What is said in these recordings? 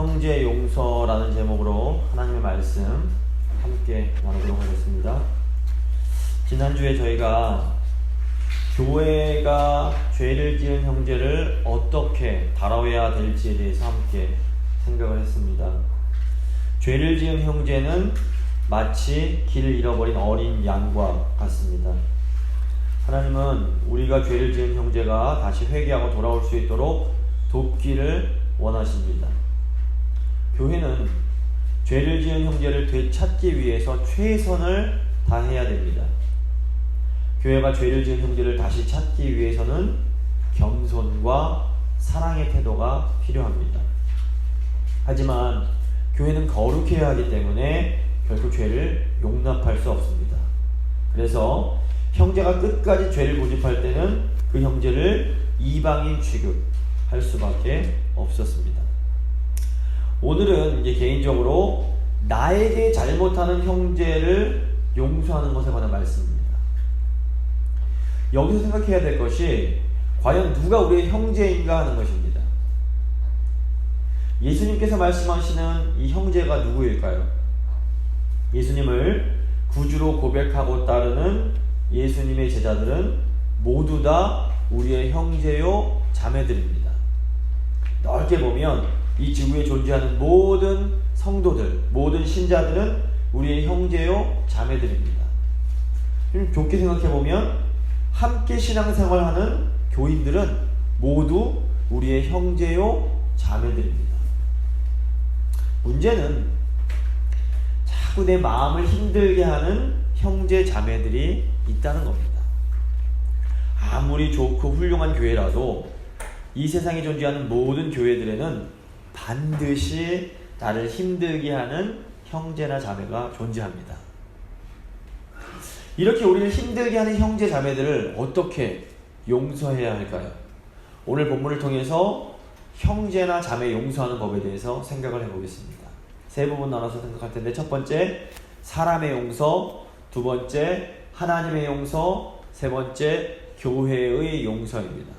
형제 용서라는 제목으로 하나님의 말씀 함께 나누도록 하겠습니다. 지난주에 저희가 교회가 죄를 지은 형제를 어떻게 다뤄야 될지에 대해서 함께 생각을 했습니다. 죄를 지은 형제는 마치 길을 잃어버린 어린 양과 같습니다. 하나님은 우리가 죄를 지은 형제가 다시 회개하고 돌아올 수 있도록 돕기를 원하십니다. 교회는 죄를 지은 형제를 되찾기 위해서 최선을 다해야 됩니다. 교회가 죄를 지은 형제를 다시 찾기 위해서는 겸손과 사랑의 태도가 필요합니다. 하지만 교회는 거룩해야 하기 때문에 결코 죄를 용납할 수 없습니다. 그래서 형제가 끝까지 죄를 고집할 때는 그 형제를 이방인 취급할 수밖에 없었습니다. 오늘은 이제 개인적으로 나에게 잘못하는 형제를 용서하는 것에 관한 말씀입니다. 여기서 생각해야 될 것이 과연 누가 우리의 형제인가 하는 것입니다. 예수님께서 말씀하시는 이 형제가 누구일까요? 예수님을 구주로 고백하고 따르는 예수님의 제자들은 모두 다 우리의 형제요 자매들입니다. 넓게 보면 이 지구에 존재하는 모든 성도들, 모든 신자들은 우리의 형제요 자매들입니다. 좋게 생각해 보면 함께 신앙생활하는 교인들은 모두 우리의 형제요 자매들입니다. 문제는 자꾸 내 마음을 힘들게 하는 형제 자매들이 있다는 겁니다. 아무리 좋고 훌륭한 교회라도 이 세상에 존재하는 모든 교회들에는 반드시 나를 힘들게 하는 형제나 자매가 존재합니다. 이렇게 우리를 힘들게 하는 형제 자매들을 어떻게 용서해야 할까요? 오늘 본문을 통해서 형제나 자매 용서하는 법에 대해서 생각을 해보겠습니다. 세 부분 나눠서 생각할 텐데, 첫 번째 사람의 용서, 두 번째 하나님의 용서, 세 번째 교회의 용서입니다.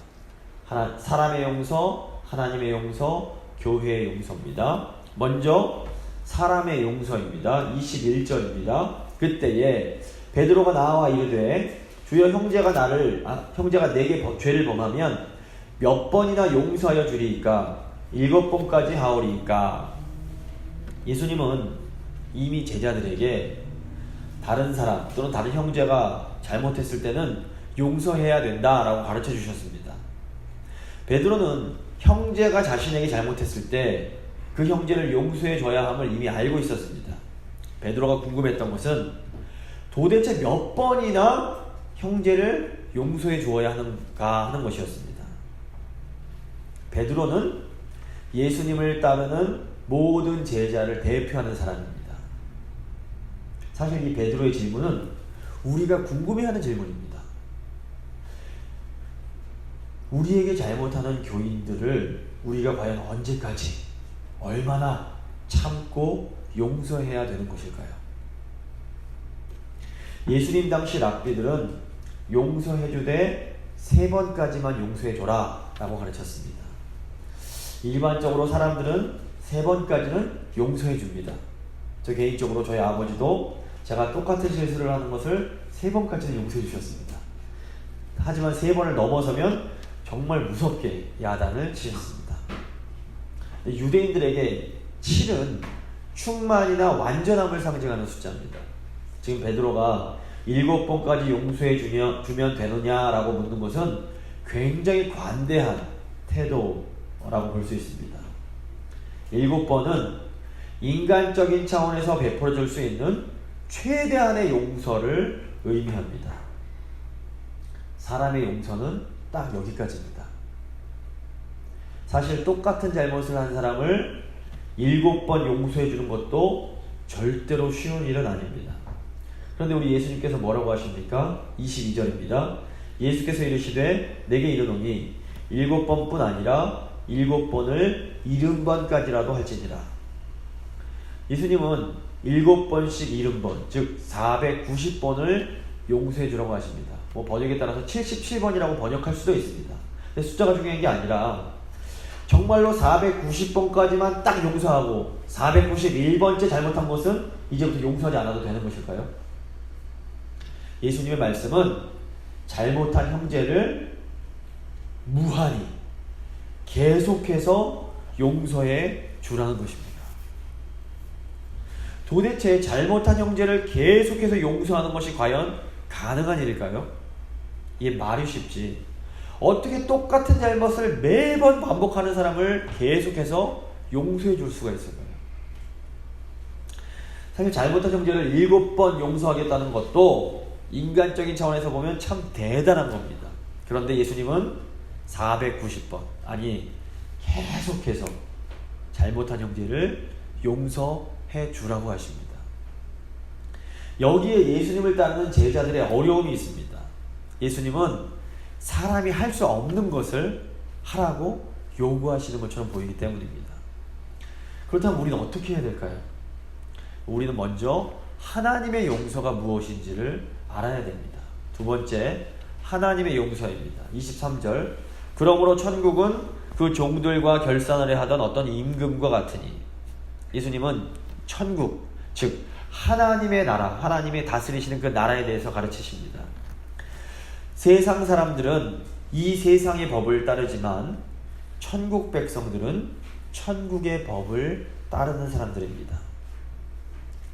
사람의 용서, 하나님의 용서, 교회의 용서입니다. 먼저 사람의 용서입니다. 21절입니다. 그때에 베드로가 나와 이르되 주여 형제가 내게 죄를 범하면 몇 번이나 용서하여 주리이까? 7번까지 하오리이까? 예수님은 이미 제자들에게 다른 사람 또는 다른 형제가 잘못했을 때는 용서해야 된다라고 가르쳐 주셨습니다. 베드로는 형제가 자신에게 잘못했을 때 그 형제를 용서해 줘야 함을 이미 알고 있었습니다. 베드로가 궁금했던 것은 도대체 몇 번이나 형제를 용서해 주어야 하는가 하는 것이었습니다. 베드로는 예수님을 따르는 모든 제자를 대표하는 사람입니다. 사실 이 베드로의 질문은 우리가 궁금해하는 질문입니다. 우리에게 잘못하는 교인들을 우리가 과연 언제까지 얼마나 참고 용서해야 되는 것일까요? 예수님 당시 랍비들은 용서해주되 3번까지만 용서해줘라 라고 가르쳤습니다. 일반적으로 사람들은 3번까지는 용서해줍니다. 저 개인적으로 저희 아버지도 제가 똑같은 실수를 하는 것을 3번까지는 용서해 주셨습니다. 하지만 3번을 넘어서면 정말 무섭게 야단을 치셨습니다. 유대인들에게 7은 충만이나 완전함을 상징하는 숫자입니다. 지금 베드로가 7번까지 용서해 주면 되느냐라고 묻는 것은 굉장히 관대한 태도라고 볼 수 있습니다. 7번은 인간적인 차원에서 베풀어줄 수 있는 최대한의 용서를 의미합니다. 사람의 용서는 딱 여기까지입니다. 사실 똑같은 잘못을 한 사람을 7번 용서해 주는 것도 절대로 쉬운 일은 아닙니다. 그런데 우리 예수님께서 뭐라고 하십니까? 22절입니다. 예수께서 이르시되 내게 이르노니 7번뿐 아니라 7번을 70번까지라도 할지니라. 예수님은 7번씩 70번, 즉 490번을 용서해 주라고 하십니다. 번역에 따라서 77번이라고 번역할 수도 있습니다. 근데 숫자가 중요한 게 아니라 정말로 490번까지만 딱 용서하고 491번째 잘못한 것은 이제부터 용서하지 않아도 되는 것일까요? 예수님의 말씀은 잘못한 형제를 무한히 계속해서 용서해 주라는 것입니다. 도대체 잘못한 형제를 계속해서 용서하는 것이 과연 가능한 일일까요? 이게 말이 쉽지. 어떻게 똑같은 잘못을 매번 반복하는 사람을 계속해서 용서해 줄 수가 있을까요? 사실 잘못한 형제를 7번 용서하겠다는 것도 인간적인 차원에서 보면 참 대단한 겁니다. 그런데 예수님은 490번, 아니 계속해서 잘못한 형제를 용서해 주라고 하십니다. 여기에 예수님을 따르는 제자들의 어려움이 있습니다. 예수님은 사람이 할 수 없는 것을 하라고 요구하시는 것처럼 보이기 때문입니다. 그렇다면 우리는 어떻게 해야 될까요? 우리는 먼저 하나님의 용서가 무엇인지를 알아야 됩니다. 두 번째, 하나님의 용서입니다. 23절, 그러므로 천국은 그 종들과 결산을 하던 어떤 임금과 같으니. 예수님은 천국, 즉 하나님의 나라, 하나님의 다스리시는 그 나라에 대해서 가르치십니다. 세상 사람들은 이 세상의 법을 따르지만 천국 백성들은 천국의 법을 따르는 사람들입니다.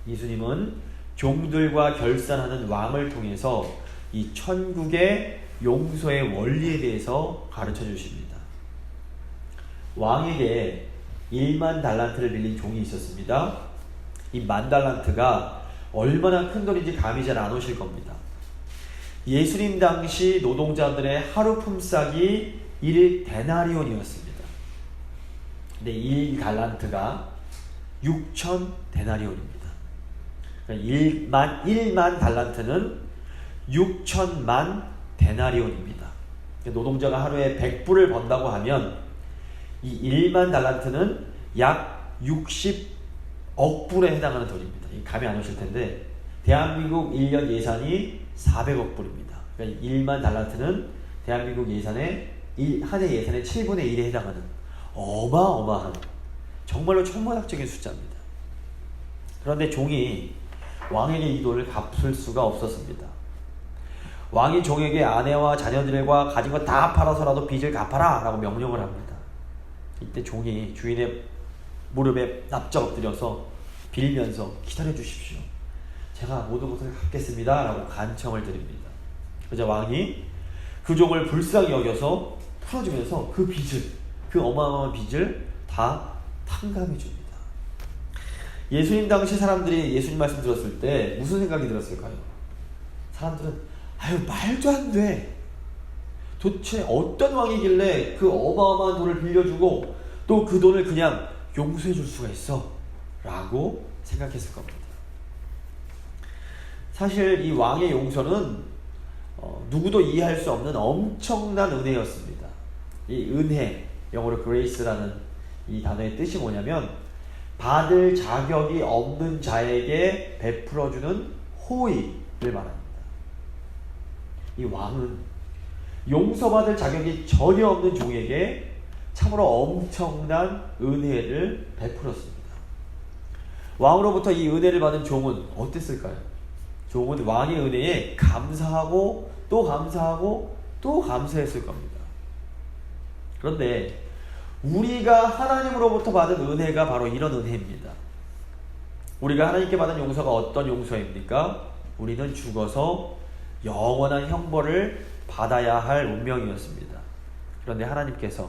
예수님은 종들과 결산하는 왕을 통해서 이 천국의 용서의 원리에 대해서 가르쳐 주십니다. 왕에게 1만 달란트를 빌린 종이 있었습니다. 이 10,000달란트가 얼마나 큰 돈인지 감이 잘 안 오실 겁니다. 예수님 당시 노동자들의 하루 품삯이 1데나리온이었습니다. 근데 1달란트가 6,000데나리온입니다. 그러니까 1만 달란트는 6,000만 데나리온입니다. 노동자가 하루에 100불을 번다고 하면 이 1만 달란트는 약 60억 불에 해당하는 돈입니다. 감이 안 오실 텐데 대한민국 1년 예산이 400억 불입니다. 그러니까 1만 달란트는 대한민국 예산의 한 해 예산의 7분의 1에 해당하는 어마어마한 정말로 천문학적인 숫자입니다. 그런데 종이 왕에게 이 돈을 갚을 수가 없었습니다. 왕이 종에게 아내와 자녀들과 가진 거 다 팔아서라도 빚을 갚아라 라고 명령을 합니다. 이때 종이 주인의 무릎에 납작 엎드려서 빌면서 기다려 주십시오. 제가 모든 것을 갚겠습니다 라고 간청을 드립니다. 그러자 왕이 그 종을 불쌍히 여겨서 풀어주면서 그 빚을, 그 어마어마한 빚을 다 탕감해 줍니다. 예수님 당시 사람들이 예수님 말씀 들었을 때 무슨 생각이 들었을까요? 사람들은 아유 말도 안 돼. 도대체 어떤 왕이길래 그 어마어마한 돈을 빌려주고 또 그 돈을 그냥 용서해 줄 수가 있어? 라고 생각했을 겁니다. 사실 이 왕의 용서는 누구도 이해할 수 없는 엄청난 은혜였습니다. 이 은혜, 영어로 grace라는 이 단어의 뜻이 뭐냐면 받을 자격이 없는 자에게 베풀어주는 호의를 말합니다. 이 왕은 용서받을 자격이 전혀 없는 종에게 참으로 엄청난 은혜를 베풀었습니다. 왕으로부터 이 은혜를 받은 종은 어땠을까요? 종은 왕의 은혜에 감사하고 또 감사하고 또 감사했을 겁니다. 그런데 우리가 하나님으로부터 받은 은혜가 바로 이런 은혜입니다. 우리가 하나님께 받은 용서가 어떤 용서입니까? 우리는 죽어서 영원한 형벌을 받아야 할 운명이었습니다. 그런데 하나님께서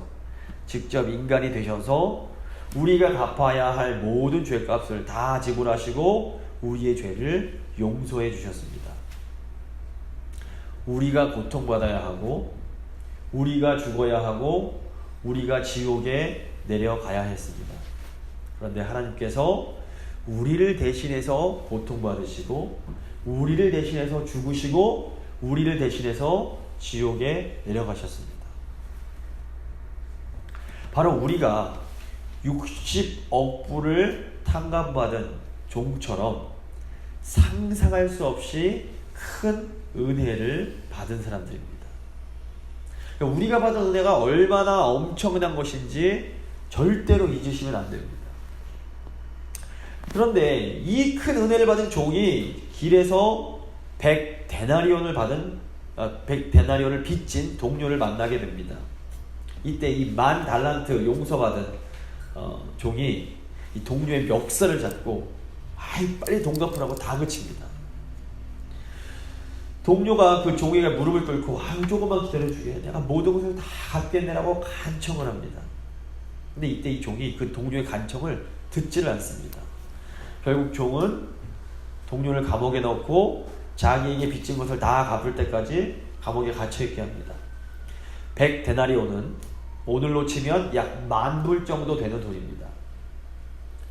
직접 인간이 되셔서 우리가 갚아야 할 모든 죄값을 다 지불하시고 우리의 죄를 용서해 주셨습니다. 우리가 고통받아야 하고 우리가 죽어야 하고 우리가 지옥에 내려가야 했습니다. 그런데 하나님께서 우리를 대신해서 고통받으시고 우리를 대신해서 죽으시고 우리를 대신해서 지옥에 내려가셨습니다. 바로 우리가 60억 불을 탕감받은 종처럼 상상할 수 없이 큰 은혜를 받은 사람들입니다. 그러니까 우리가 받은 은혜가 얼마나 엄청난 것인지 절대로 잊으시면 안 됩니다. 그런데 이 큰 은혜를 받은 종이 길에서 100데나리온을 빚진 동료를 만나게 됩니다. 이때 이 10,000달란트 용서받은 종이 이 동료의 멱살을 잡고 빨리 돈 갚으라고 다그칩니다. 동료가 그 종에게 무릎을 꿇고 조금만 기다려주게, 내가 모든 것을 다 갚겠네라고 간청을 합니다. 근데 이때 이 종이 그 동료의 간청을 듣지를 않습니다. 결국 종은 동료를 감옥에 넣고 자기에게 빚진 것을 다 갚을 때까지 감옥에 갇혀있게 합니다. 100데나리온은 오늘로 치면 약 10,000불 정도 되는 돈입니다.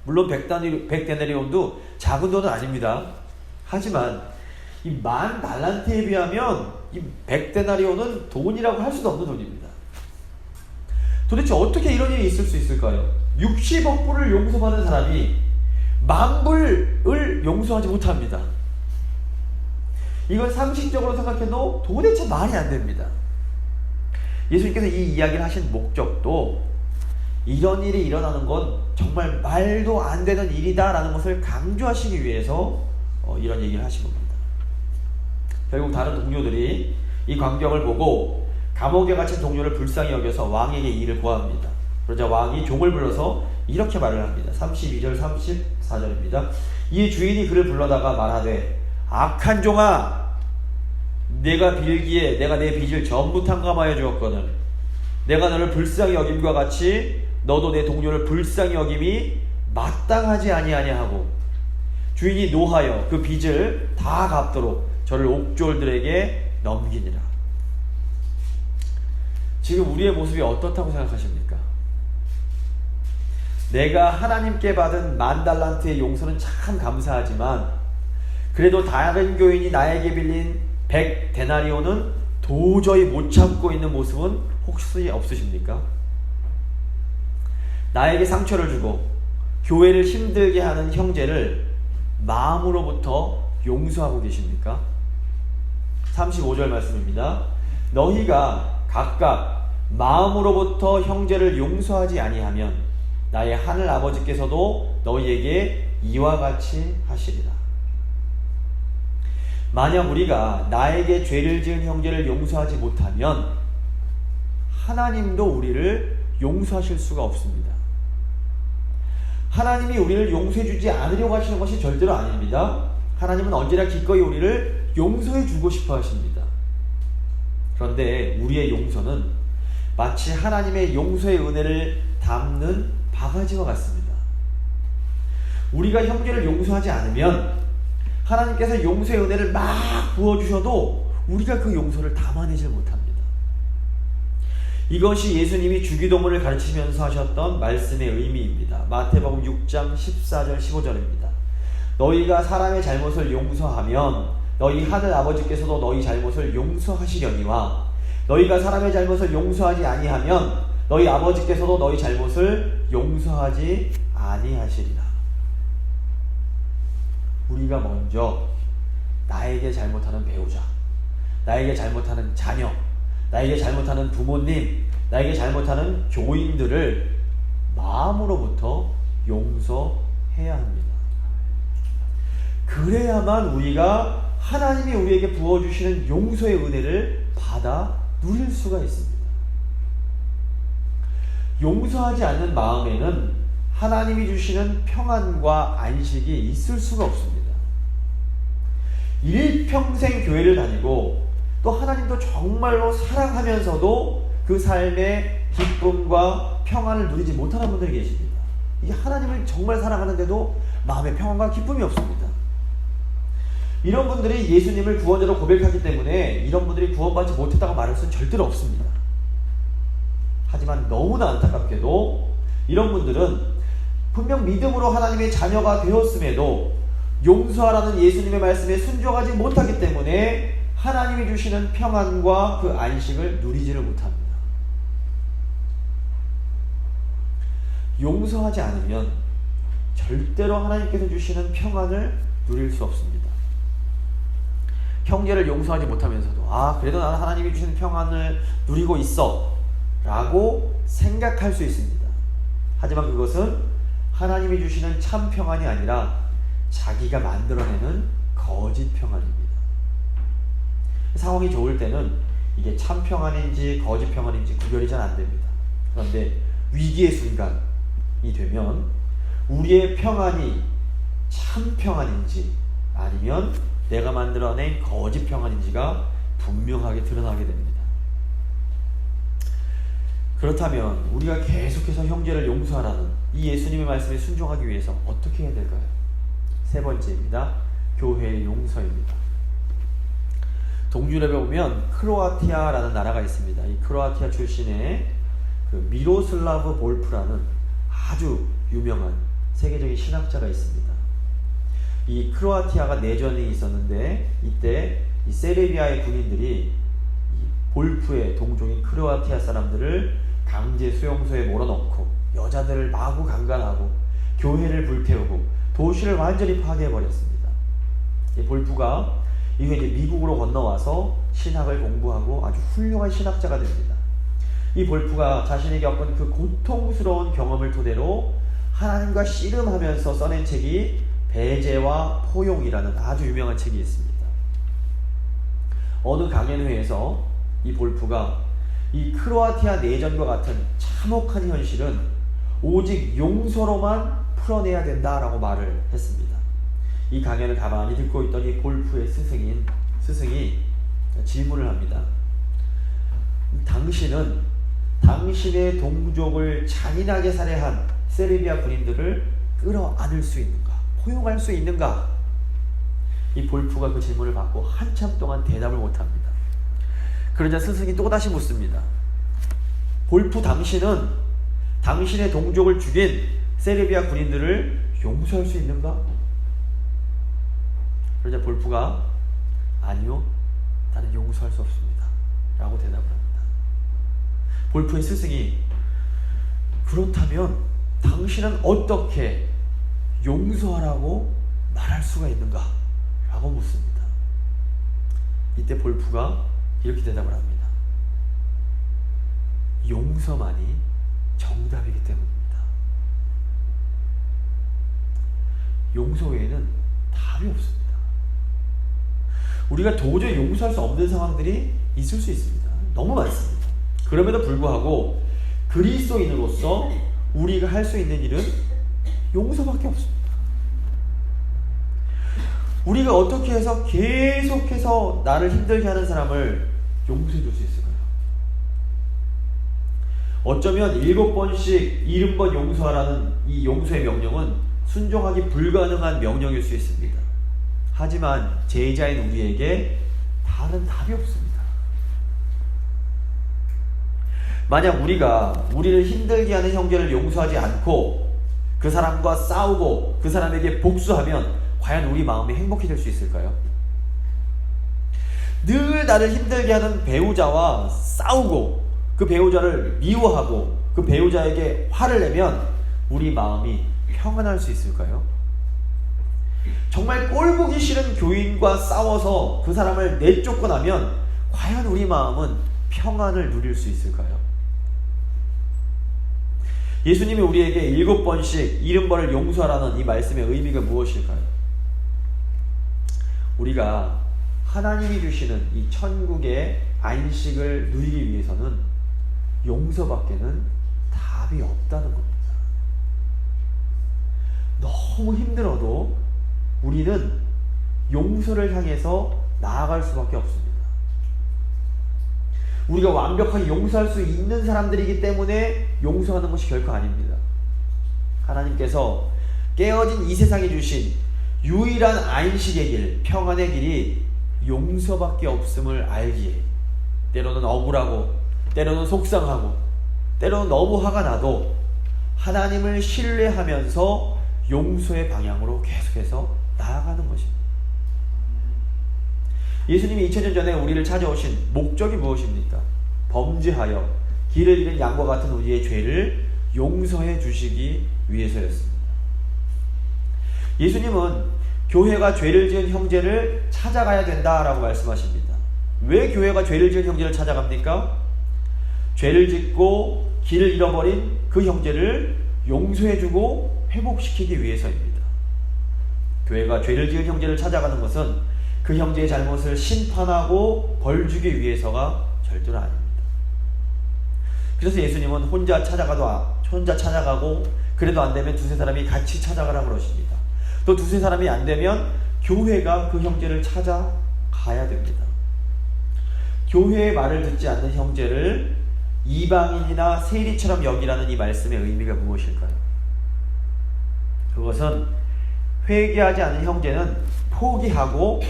물론 100데나리온도 작은 돈은 아닙니다. 하지만 이 10,000달란트에 비하면 이 100데나리온은 돈이라고 할 수도 없는 돈입니다. 도대체 어떻게 이런 일이 있을 수 있을까요? 60억 불을 용서받은 사람이 10,000불을 용서하지 못합니다. 이건 상식적으로 생각해도 도대체 말이 안 됩니다. 예수님께서 이 이야기를 하신 목적도 이런 일이 일어나는 건 정말 말도 안 되는 일이다 라는 것을 강조하시기 위해서 이런 얘기를 하신 겁니다. 결국 다른 동료들이 이 광경을 보고 감옥에 갇힌 동료를 불쌍히 여겨서 왕에게 일을 고합니다. 그러자 왕이 종을 불러서 이렇게 말을 합니다. 32절 34절입니다. 이 주인이 그를 불러다가 말하되, 악한 종아, 내가 빌기에 내가 내 빚을 전부 탕감하여 주었거늘 내가 너를 불쌍히 여김과 같이 너도 내 동료를 불쌍히 여김이 마땅하지 아니하냐 하고 주인이 노하여 그 빚을 다 갚도록 저를 옥졸들에게 넘기니라. 지금 우리의 모습이 어떻다고 생각하십니까? 내가 하나님께 받은 10,000달란트의 용서는 참 감사하지만 그래도 다른 교인이 나에게 빌린 100데나리온은 도저히 못 참고 있는 모습은 혹시 없으십니까? 나에게 상처를 주고 교회를 힘들게 하는 형제를 마음으로부터 용서하고 계십니까? 35절 말씀입니다. 너희가 각각 마음으로부터 형제를 용서하지 아니하면 나의 하늘 아버지께서도 너희에게 이와 같이 하시리라. 만약 우리가 나에게 죄를 지은 형제를 용서하지 못하면 하나님도 우리를 용서하실 수가 없습니다. 하나님이 우리를 용서해주지 않으려고 하시는 것이 절대로 아닙니다. 하나님은 언제나 기꺼이 우리를 용서해주고 싶어 하십니다. 그런데 우리의 용서는 마치 하나님의 용서의 은혜를 담는 바가지와 같습니다. 우리가 형제를 용서하지 않으면 하나님께서 용서의 은혜를 막 부어주셔도 우리가 그 용서를 담아내질 못합니다. 이것이 예수님이 주기도문을 가르치면서 하셨던 말씀의 의미입니다. 마태복음 6장 14절 15절입니다. 너희가 사람의 잘못을 용서하면 너희 하늘 아버지께서도 너희 잘못을 용서하시려니와 너희가 사람의 잘못을 용서하지 아니하면 너희 아버지께서도 너희 잘못을 용서하지 아니하시리라. 우리가 먼저 나에게 잘못하는 배우자, 나에게 잘못하는 자녀, 나에게 잘못하는 부모님, 나에게 잘못하는 교인들을 마음으로부터 용서해야 합니다. 그래야만 우리가 하나님이 우리에게 부어주시는 용서의 은혜를 받아 누릴 수가 있습니다. 용서하지 않는 마음에는 하나님이 주시는 평안과 안식이 있을 수가 없습니다. 일평생 교회를 다니고 또 하나님도 정말로 사랑하면서도 그 삶의 기쁨과 평안을 누리지 못하는 분들이 계십니다. 이게 하나님을 정말 사랑하는데도 마음의 평안과 기쁨이 없습니다. 이런 분들이 예수님을 구원자로 고백하기 때문에 이런 분들이 구원받지 못했다고 말할 수는 절대로 없습니다. 하지만 너무나 안타깝게도 이런 분들은 분명 믿음으로 하나님의 자녀가 되었음에도 용서하라는 예수님의 말씀에 순종하지 못하기 때문에 하나님이 주시는 평안과 그 안식을 누리지를 못합니다. 용서하지 않으면 절대로 하나님께서 주시는 평안을 누릴 수 없습니다. 형제를 용서하지 못하면서도 그래도 나는 하나님이 주시는 평안을 누리고 있어 라고 생각할 수 있습니다. 하지만 그것은 하나님이 주시는 참 평안이 아니라 자기가 만들어내는 거짓 평안입니다. 상황이 좋을 때는 이게 참 평안인지 거짓 평안인지 구별이 잘 안 됩니다. 그런데 위기의 순간이 되면 우리의 평안이 참 평안인지 아니면 내가 만들어낸 거짓 평안인지가 분명하게 드러나게 됩니다. 그렇다면 우리가 계속해서 형제를 용서하라는 이 예수님의 말씀에 순종하기 위해서 어떻게 해야 될까요? 세 번째입니다. 교회의 용서입니다. 동유럽에 보면 크로아티아라는 나라가 있습니다. 이 크로아티아 출신의 그 미로슬라브 볼프라는 아주 유명한 세계적인 신학자가 있습니다. 이 크로아티아가 내전이 있었는데 이때 이 세르비아의 군인들이 이 볼프의 동족인 크로아티아 사람들을 강제 수용소에 몰아넣고 여자들을 마구 강간하고 교회를 불태우고 도시를 완전히 파괴해버렸습니다. 이 볼프가 이게 이제 미국으로 건너와서 신학을 공부하고 아주 훌륭한 신학자가 됩니다. 이 볼프가 자신이 겪은 그 고통스러운 경험을 토대로 하나님과 씨름하면서 써낸 책이 배제와 포용이라는 아주 유명한 책이 있습니다. 어느 강연회에서 이 볼프가 이 크로아티아 내전과 같은 참혹한 현실은 오직 용서로만 풀어내야 된다라고 말을 했습니다. 이 강연을 가만히 듣고 있던 이 볼프의 스승이 질문을 합니다. 당신은 당신의 동족을 잔인하게 살해한 세르비아 군인들을 끌어안을 수 있는가? 포용할 수 있는가? 이 볼프가 그 질문을 받고 한참 동안 대답을 못합니다. 그러자 스승이 또다시 묻습니다. 볼프, 당신은 당신의 동족을 죽인 세르비아 군인들을 용서할 수 있는가? 그러자 볼프가 아니요, 나는 용서할 수 없습니다 라고 대답을 합니다. 볼프의 스승이 그렇다면 당신은 어떻게 용서하라고 말할 수가 있는가? 라고 묻습니다. 이때 볼프가 이렇게 대답을 합니다. 용서만이 정답이기 때문입니다. 용서 외에는 답이 없습니다. 우리가 도저히 용서할 수 없는 상황들이 있을 수 있습니다. 너무 많습니다. 그럼에도 불구하고 그리스도인으로서 우리가 할 수 있는 일은 용서밖에 없습니다. 우리가 어떻게 해서 계속해서 나를 힘들게 하는 사람을 용서해 줄 수 있을까요? 어쩌면 7번씩 70번 용서하라는 이 용서의 명령은 순종하기 불가능한 명령일 수 있습니다. 하지만 제자인 우리에게 다른 답이 없습니다. 만약 우리가 우리를 힘들게 하는 형제를 용서하지 않고 그 사람과 싸우고 그 사람에게 복수하면 과연 우리 마음이 행복해질 수 있을까요? 늘 나를 힘들게 하는 배우자와 싸우고 그 배우자를 미워하고 그 배우자에게 화를 내면 우리 마음이 평안할 수 있을까요? 정말 꼴보기 싫은 교인과 싸워서 그 사람을 내쫓고 나면 과연 우리 마음은 평안을 누릴 수 있을까요? 예수님이 우리에게 7번씩 70번을 용서하라는 이 말씀의 의미가 무엇일까요? 우리가 하나님이 주시는 이 천국의 안식을 누리기 위해서는 용서밖에는 답이 없다는 겁니다. 너무 힘들어도 우리는 용서를 향해서 나아갈 수밖에 없습니다. 우리가 완벽하게 용서할 수 있는 사람들이기 때문에 용서하는 것이 결코 아닙니다. 하나님께서 깨어진 이 세상에 주신 유일한 안식의 길, 평안의 길이 용서밖에 없음을 알기에 때로는 억울하고 때로는 속상하고 때로는 너무 화가 나도 하나님을 신뢰하면서 용서의 방향으로 계속해서 나아가는 것입니다. 예수님이 2000년 전에 우리를 찾아오신 목적이 무엇입니까? 범죄하여 길을 잃은 양과 같은 우리의 죄를 용서해 주시기 위해서였습니다. 예수님은 교회가 죄를 지은 형제를 찾아가야 된다라고 말씀하십니다. 왜 교회가 죄를 지은 형제를 찾아갑니까? 죄를 짓고 길을 잃어버린 그 형제를 용서해주고 회복시키기 위해서입니다. 교회가 죄를 지은 형제를 찾아가는 것은 그 형제의 잘못을 심판하고 벌주기 위해서가 절대로 아닙니다. 그래서 예수님은 혼자 찾아가고 그래도 안 되면 두세 사람이 같이 찾아가라고 그러십니다. 또 두세 사람이 안 되면 교회가 그 형제를 찾아가야 됩니다. 교회의 말을 듣지 않는 형제를 이방인이나 세리처럼 여기라는 이 말씀의 의미가 무엇일까요? 그것은 회개하지 않는 형제는 포기하고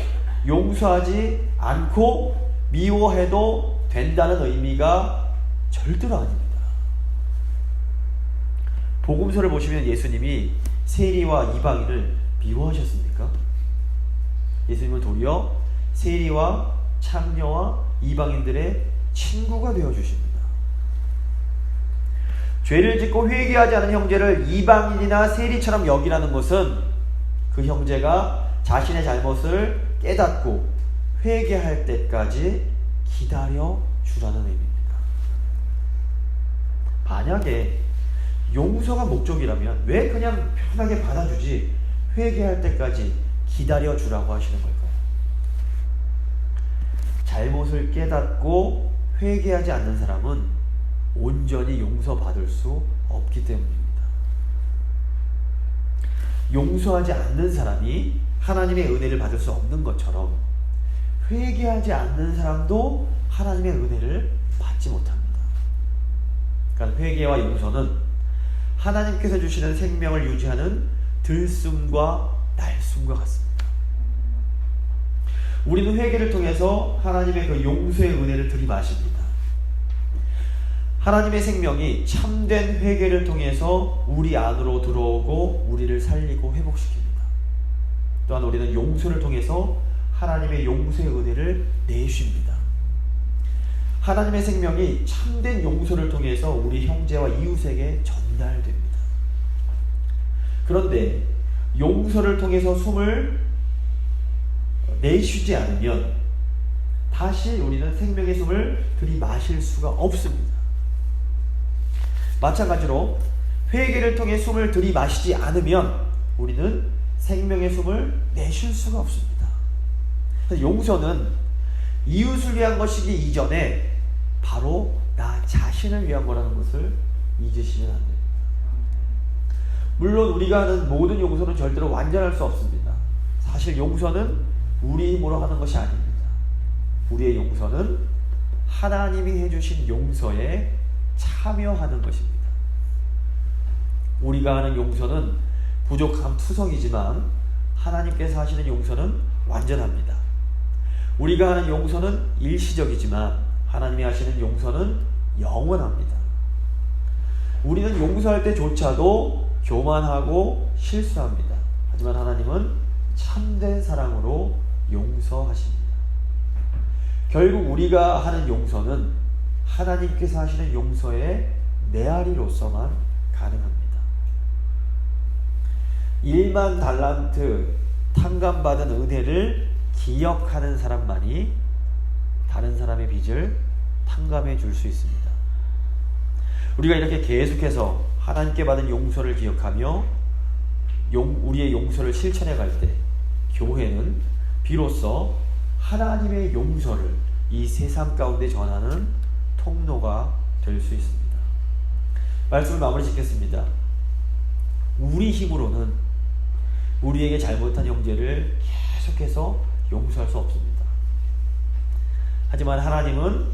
용서하지 않고 미워해도 된다는 의미가 절대로 아닙니다. 복음서를 보시면 예수님이 세리와 이방인을 미워하셨습니까? 예수님은 도리어 세리와 창녀와 이방인들의 친구가 되어주십니다. 죄를 짓고 회개하지 않은 형제를 이방인이나 세리처럼 여기라는 것은 그 형제가 자신의 잘못을 깨닫고 회개할 때까지 기다려 주라는 의미입니다. 만약에 용서가 목적이라면 왜 그냥 편하게 받아주지 회개할 때까지 기다려 주라고 하시는 걸까요? 잘못을 깨닫고 회개하지 않는 사람은 온전히 용서받을 수 없기 때문입니다. 용서하지 않는 사람이 하나님의 은혜를 받을 수 없는 것처럼 회개하지 않는 사람도 하나님의 은혜를 받지 못합니다. 그러니까 회개와 용서는 하나님께서 주시는 생명을 유지하는 들숨과 날숨과 같습니다. 우리는 회개를 통해서 하나님의 그 용서의 은혜를 들이마십니다. 하나님의 생명이 참된 회개를 통해서 우리 안으로 들어오고 우리를 살리고 회복시킵니다. 또한 우리는 용서를 통해서 하나님의 용서의 은혜를 내쉽니다. 하나님의 생명이 참된 용서를 통해서 우리 형제와 이웃에게 전달됩니다. 그런데 용서를 통해서 숨을 내쉬지 않으면 다시 우리는 생명의 숨을 들이마실 수가 없습니다. 마찬가지로 회개를 통해 숨을 들이마시지 않으면 우리는 생명의 숨을 내쉴 수가 없습니다. 용서는 이웃을 위한 것이기 이전에 바로 나 자신을 위한 거라는 것을 잊으시면 안 됩니다. 물론 우리가 하는 모든 용서는 절대로 완전할 수 없습니다. 사실 용서는 우리 힘으로 하는 것이 아닙니다. 우리의 용서는 하나님이 해주신 용서에 참여하는 것입니다. 우리가 하는 용서는 부족한 투성이지만 하나님께서 하시는 용서는 완전합니다. 우리가 하는 용서는 일시적이지만 하나님이 하시는 용서는 영원합니다. 우리는 용서할 때조차도 교만하고 실수합니다. 하지만 하나님은 참된 사랑으로 용서하십니다. 결국 우리가 하는 용서는 하나님께서 하시는 용서의 메아리로서만 가능합니다. 1만 달란트 탕감받은 은혜를 기억하는 사람만이 다른 사람의 빚을 탕감해 줄 수 있습니다. 우리가 이렇게 계속해서 하나님께 받은 용서를 기억하며 우리의 용서를 실천해 갈 때 교회는 비로소 하나님의 용서를 이 세상 가운데 전하는 통로가 될 수 있습니다. 말씀을 마무리 짓겠습니다. 우리 힘으로는 우리에게 잘못한 형제를 계속해서 용서할 수 없습니다. 하지만 하나님은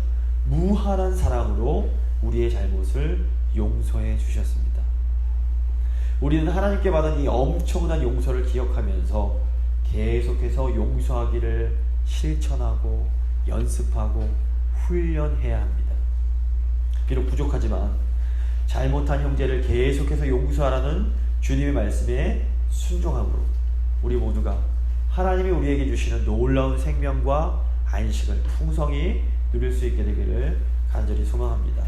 무한한 사랑으로 우리의 잘못을 용서해 주셨습니다. 우리는 하나님께 받은 이 엄청난 용서를 기억하면서 계속해서 용서하기를 실천하고 연습하고 훈련해야 합니다. 비록 부족하지만 잘못한 형제를 계속해서 용서하라는 주님의 말씀에 순종함으로 우리 모두가 하나님이 우리에게 주시는 놀라운 생명과 안식을 풍성히 누릴 수 있게 되기를 간절히 소망합니다.